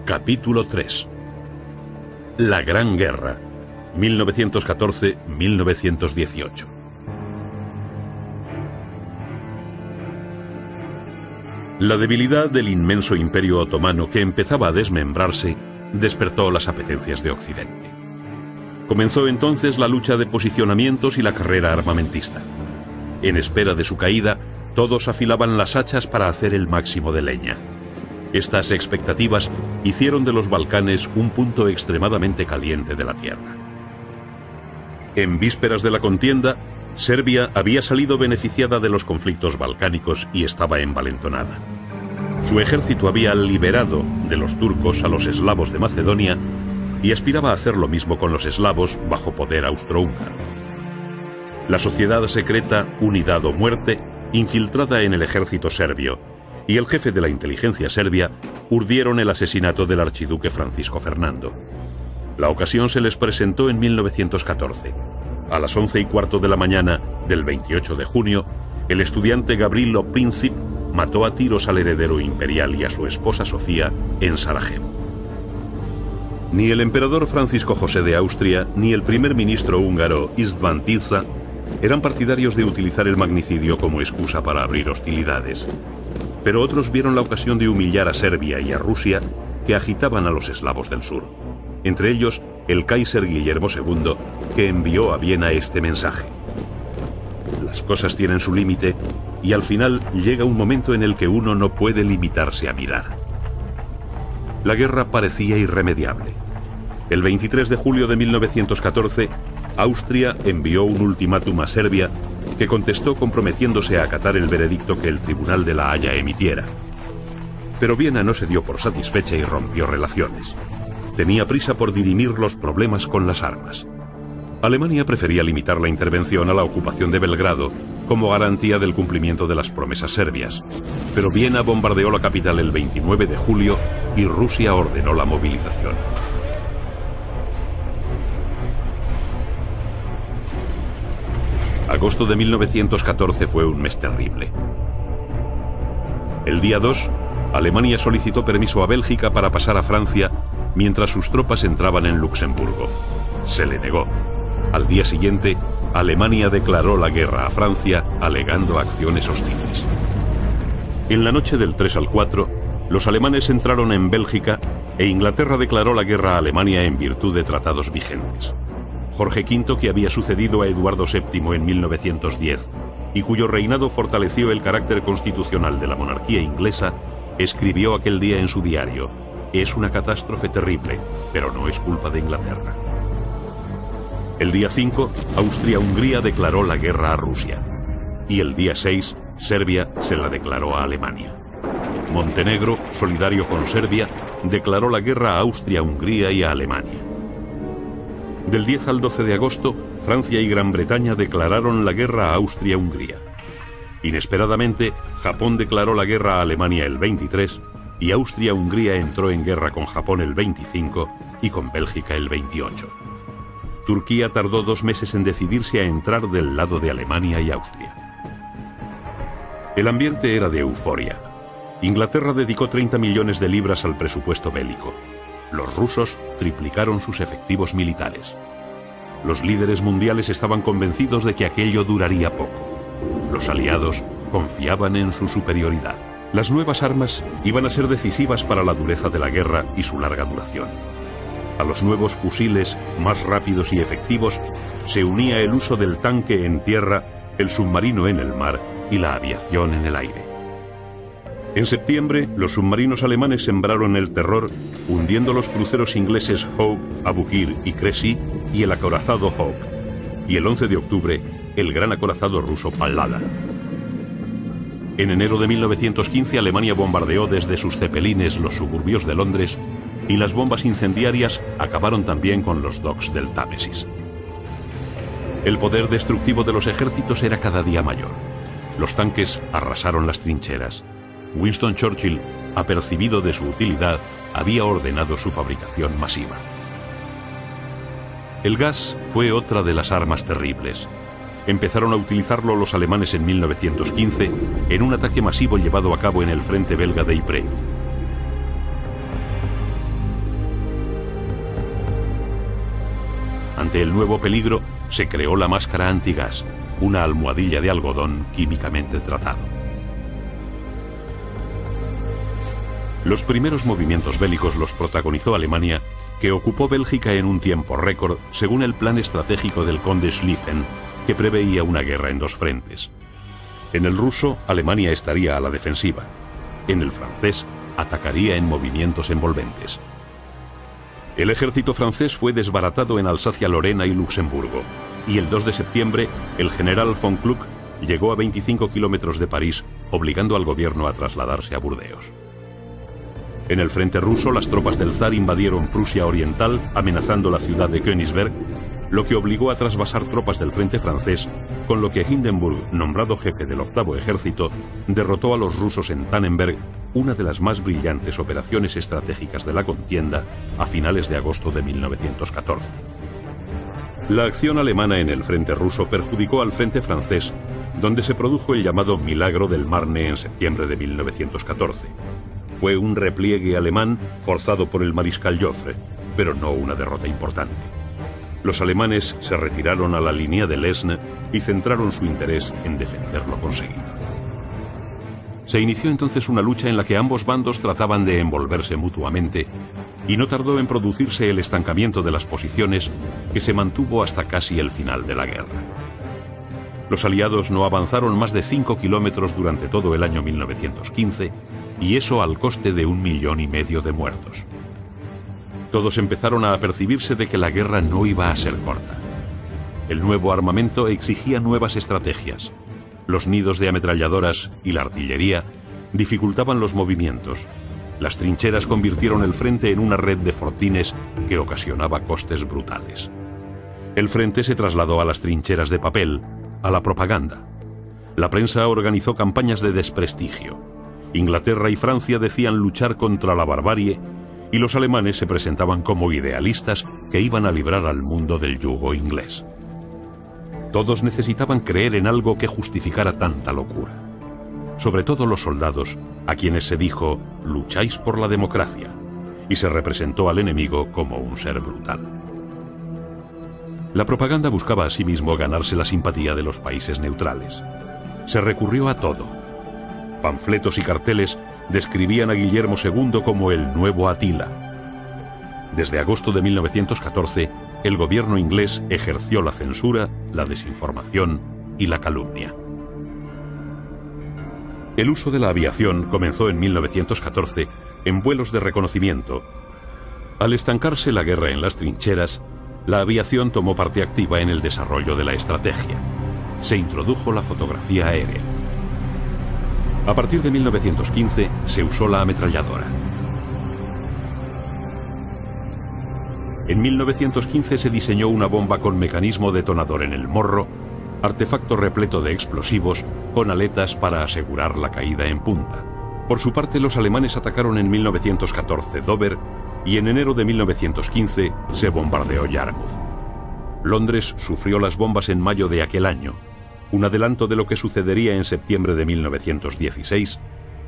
Capítulo 3. La Gran Guerra, 1914-1918. La debilidad del inmenso imperio otomano que empezaba a desmembrarse despertó las apetencias de Occidente. Comenzó entonces la lucha de posicionamientos y la carrera armamentista. En espera de su caída, todos afilaban las hachas para hacer el máximo de leña. Estas expectativas hicieron de los Balcanes un punto extremadamente caliente de la tierra. En vísperas de la contienda, Serbia había salido beneficiada de los conflictos balcánicos y estaba envalentonada. Su ejército había liberado de los turcos a los eslavos de Macedonia y aspiraba a hacer lo mismo con los eslavos bajo poder austrohúngaro. La sociedad secreta Unidad o Muerte, infiltrada en el ejército serbio, y el jefe de la inteligencia serbia urdieron el asesinato del archiduque Francisco Fernando. La ocasión se les presentó en 1914. A las 11:15 de la mañana del 28 de junio, el estudiante Gavrilo Princip mató a tiros al heredero imperial y a su esposa Sofía en Sarajevo. Ni el emperador Francisco José de Austria ni el primer ministro húngaro István Tisza eran partidarios de utilizar el magnicidio como excusa para abrir hostilidades. Pero otros vieron la ocasión de humillar a Serbia y a Rusia, que agitaban a los eslavos del sur. Entre ellos, el Kaiser Guillermo II, que envió a Viena este mensaje: las cosas tienen su límite y al final llega un momento en el que uno no puede limitarse a mirar. La guerra parecía irremediable. El 23 de julio de 1914, Austria envió un ultimátum a Serbia, que contestó comprometiéndose a acatar el veredicto que el Tribunal de la Haya emitiera. Pero Viena no se dio por satisfecha y rompió relaciones. Tenía prisa por dirimir los problemas con las armas. Alemania prefería limitar la intervención a la ocupación de Belgrado como garantía del cumplimiento de las promesas serbias. Pero Viena bombardeó la capital el 29 de julio y Rusia ordenó la movilización. Agosto de 1914 fue un mes terrible. El día 2, Alemania solicitó permiso a Bélgica para pasar a Francia mientras sus tropas entraban en Luxemburgo. Se le negó. Al día siguiente, Alemania declaró la guerra a Francia, alegando acciones hostiles. En la noche del 3 al 4, los alemanes entraron en Bélgica e Inglaterra declaró la guerra a Alemania en virtud de tratados vigentes. Jorge V, que había sucedido a Eduardo VII en 1910 y cuyo reinado fortaleció el carácter constitucional de la monarquía inglesa, escribió aquel día en su diario: «Es una catástrofe terrible, pero no es culpa de Inglaterra». El día 5, Austria-Hungría declaró la guerra a Rusia. Y el día 6, Serbia se la declaró a Alemania. Montenegro, solidario con Serbia, declaró la guerra a Austria-Hungría y a Alemania. Del 10 al 12 de agosto, Francia y Gran Bretaña declararon la guerra a Austria-Hungría. Inesperadamente, Japón declaró la guerra a Alemania el 23 y Austria-Hungría entró en guerra con Japón el 25 y con Bélgica el 28. Turquía tardó 2 meses en decidirse a entrar del lado de Alemania y Austria. El ambiente era de euforia. Inglaterra dedicó 30 millones de libras al presupuesto bélico. Los rusos triplicaron sus efectivos militares. Los líderes mundiales estaban convencidos de que aquello duraría poco. Los aliados confiaban en su superioridad. Las nuevas armas iban a ser decisivas para la dureza de la guerra y su larga duración. A los nuevos fusiles más rápidos y efectivos se unía el uso del tanque en tierra, el submarino en el mar y la aviación en el aire. En septiembre, los submarinos alemanes sembraron el terror, hundiendo los cruceros ingleses Hawke, Abukir y Crécy y el acorazado Hawke. Y el 11 de octubre, el gran acorazado ruso Pallada. En enero de 1915, Alemania bombardeó desde sus cepelines los suburbios de Londres y las bombas incendiarias acabaron también con los docks del Támesis. El poder destructivo de los ejércitos era cada día mayor. Los tanques arrasaron las trincheras. Winston Churchill, apercibido de su utilidad, había ordenado su fabricación masiva. El gas fue otra de las armas terribles. Empezaron a utilizarlo los alemanes en 1915 en un ataque masivo llevado a cabo en el frente belga de Ypres. Ante el nuevo peligro, se creó la máscara antigas, una almohadilla de algodón químicamente tratado. Los primeros movimientos bélicos los protagonizó Alemania, que ocupó Bélgica en un tiempo récord según el plan estratégico del conde Schlieffen, que preveía una guerra en dos frentes. En el ruso, Alemania estaría a la defensiva. En el francés, atacaría en movimientos envolventes. El ejército francés fue desbaratado en Alsacia-Lorena y Luxemburgo, y el 2 de septiembre el general von Kluck llegó a 25 kilómetros de París, obligando al gobierno a trasladarse a Burdeos. En el frente ruso, las tropas del zar invadieron Prusia Oriental, amenazando la ciudad de Königsberg, lo que obligó a trasvasar tropas del frente francés, con lo que Hindenburg, nombrado jefe del octavo ejército, derrotó a los rusos en Tannenberg, una de las más brillantes operaciones estratégicas de la contienda, a finales de agosto de 1914. La acción alemana en el frente ruso perjudicó al frente francés, donde se produjo el llamado Milagro del Marne en septiembre de 1914. Fue un repliegue alemán forzado por el mariscal Joffre, pero no una derrota importante. Los alemanes se retiraron a la línea de Lesne y centraron su interés en defender lo conseguido. Se inició entonces una lucha en la que ambos bandos trataban de envolverse mutuamente, y no tardó en producirse el estancamiento de las posiciones, que se mantuvo hasta casi el final de la guerra. Los aliados no avanzaron más de 5 kilómetros durante todo el año 1915, y eso al coste de 1,5 millones de muertos. Todos empezaron a apercibirse de que la guerra no iba a ser corta. El nuevo armamento exigía nuevas estrategias. Los nidos de ametralladoras y la artillería dificultaban los movimientos. Las trincheras convirtieron el frente en una red de fortines que ocasionaba costes brutales. El frente se trasladó a las trincheras de papel, a la propaganda. La prensa organizó campañas de desprestigio. Inglaterra y Francia decían luchar contra la barbarie, y los alemanes se presentaban como idealistas que iban a librar al mundo del yugo inglés. Todos necesitaban creer en algo que justificara tanta locura. Sobre todo los soldados, a quienes se dijo, lucháis por la democracia, y se representó al enemigo como un ser brutal. La propaganda buscaba asimismo ganarse la simpatía de los países neutrales. Se recurrió a todo. Panfletos y carteles describían a Guillermo II como el nuevo Atila. Desde agosto de 1914, el gobierno inglés ejerció la censura, la desinformación y la calumnia. El uso de la aviación comenzó en 1914 en vuelos de reconocimiento. Al estancarse la guerra en las trincheras, la aviación tomó parte activa en el desarrollo de la estrategia. Se introdujo la fotografía aérea. A partir de 1915 se usó la ametralladora. En 1915 se diseñó una bomba con mecanismo detonador en el morro, artefacto repleto de explosivos con aletas para asegurar la caída en punta. Por su parte, los alemanes atacaron en 1914 Dover y en enero de 1915 se bombardeó Yarmouth. Londres sufrió las bombas en mayo de aquel año, un adelanto de lo que sucedería en septiembre de 1916,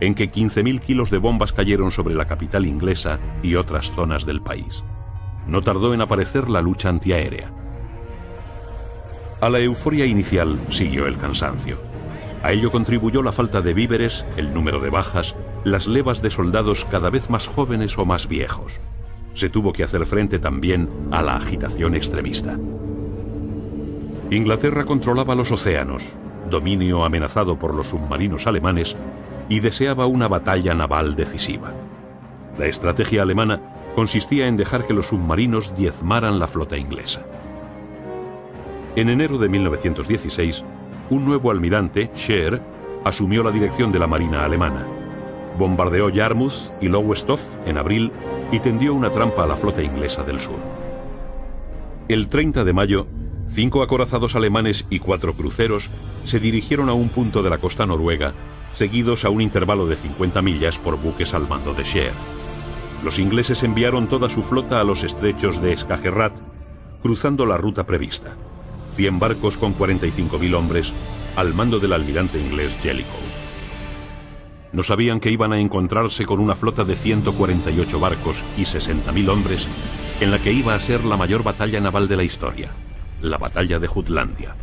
en que 15.000 kilos de bombas cayeron sobre la capital inglesa y otras zonas del país. No tardó en aparecer la lucha antiaérea. A la euforia inicial siguió el cansancio. A ello contribuyó la falta de víveres, el número de bajas, las levas de soldados cada vez más jóvenes o más viejos. Se tuvo que hacer frente también a la agitación extremista. Inglaterra controlaba los océanos, dominio amenazado por los submarinos alemanes, y deseaba una batalla naval decisiva. La estrategia alemana consistía en dejar que los submarinos diezmaran la flota inglesa. En enero de 1916, un nuevo almirante, Scheer, asumió la dirección de la marina alemana. Bombardeó Yarmouth y Lowestoft en abril y tendió una trampa a la flota inglesa del sur. El 30 de mayo, 5 acorazados alemanes y 4 cruceros se dirigieron a un punto de la costa noruega, seguidos a un intervalo de 50 millas por buques al mando de Scheer. Los ingleses enviaron toda su flota a los estrechos de Skagerrak, cruzando la ruta prevista. 100 barcos con 45.000 hombres al mando del almirante inglés Jellicoe. No sabían que iban a encontrarse con una flota de 148 barcos y 60.000 hombres en la que iba a ser la mayor batalla naval de la historia, la batalla de Jutlandia.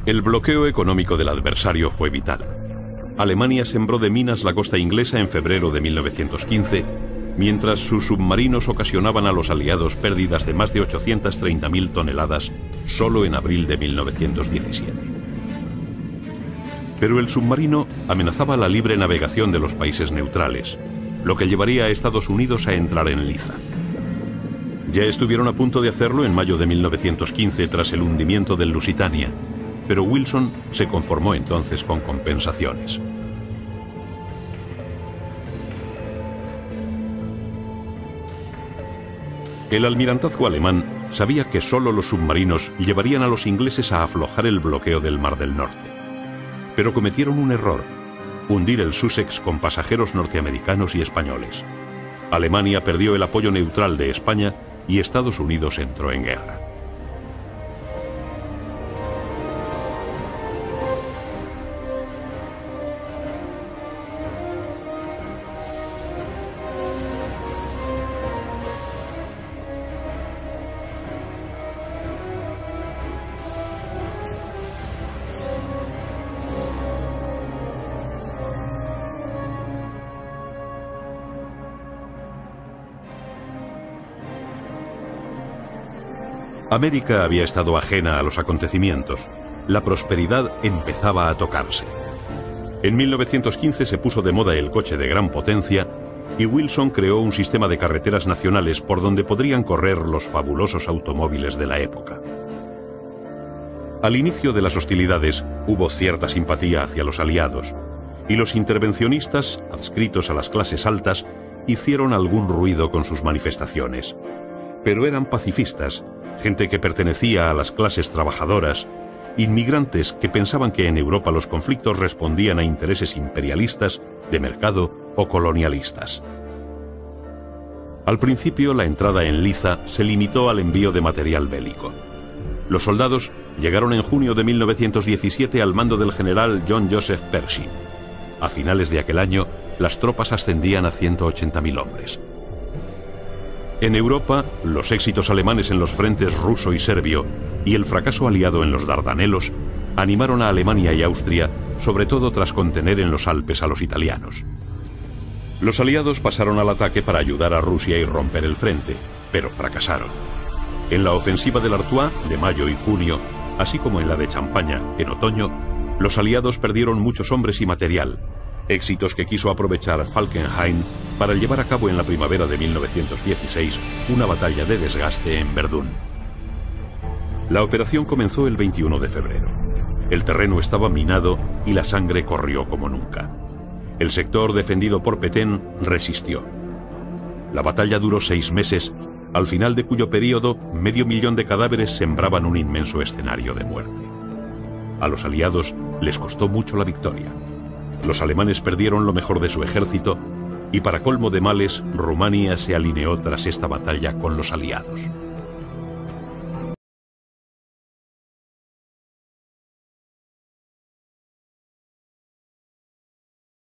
El bloqueo económico del adversario fue vital. Alemania sembró de minas la costa inglesa en febrero de 1915, mientras sus submarinos ocasionaban a los aliados pérdidas de más de 830.000 toneladas solo en abril de 1917. Pero el submarino amenazaba la libre navegación de los países neutrales, lo que llevaría a Estados Unidos a entrar en liza. Ya estuvieron a punto de hacerlo en mayo de 1915 tras el hundimiento del Lusitania, pero Wilson se conformó entonces con compensaciones. El almirantazgo alemán sabía que solo los submarinos llevarían a los ingleses a aflojar el bloqueo del Mar del Norte. Pero cometieron un error: hundir el Sussex con pasajeros norteamericanos y españoles. Alemania perdió el apoyo neutral de España y Estados Unidos entró en guerra. América había estado ajena a los acontecimientos. La prosperidad empezaba a tocarse. En 1915 se puso de moda el coche de gran potencia y Wilson creó un sistema de carreteras nacionales por donde podrían correr los fabulosos automóviles de la época. Al inicio de las hostilidades hubo cierta simpatía hacia los aliados, y los intervencionistas, adscritos a las clases altas, hicieron algún ruido con sus manifestaciones. Pero eran pacifistas, gente que pertenecía a las clases trabajadoras, inmigrantes que pensaban que en Europa los conflictos respondían a intereses imperialistas, de mercado o colonialistas. Al principio, la entrada en liza se limitó al envío de material bélico. Los soldados llegaron en junio de 1917 al mando del general John Joseph Pershing. A finales de aquel año, las tropas ascendían a 180.000 hombres. En Europa, los éxitos alemanes en los frentes ruso y serbio y el fracaso aliado en los Dardanelos animaron a Alemania y Austria, sobre todo tras contener en los Alpes a los italianos. Los aliados pasaron al ataque para ayudar a Rusia y romper el frente, pero fracasaron. En la ofensiva del Artois, de mayo y junio, así como en la de Champaña, en otoño, los aliados perdieron muchos hombres y material, éxitos que quiso aprovechar Falkenhayn para llevar a cabo en la primavera de 1916 una batalla de desgaste en Verdún. La operación comenzó el 21 de febrero. El terreno estaba minado y la sangre corrió como nunca. El sector defendido por Petain resistió. La batalla duró 6 meses, al final de cuyo periodo 500.000 de cadáveres sembraban un inmenso escenario de muerte. A los aliados les costó mucho la victoria. Los alemanes perdieron lo mejor de su ejército y, para colmo de males, Rumania se alineó tras esta batalla con los aliados.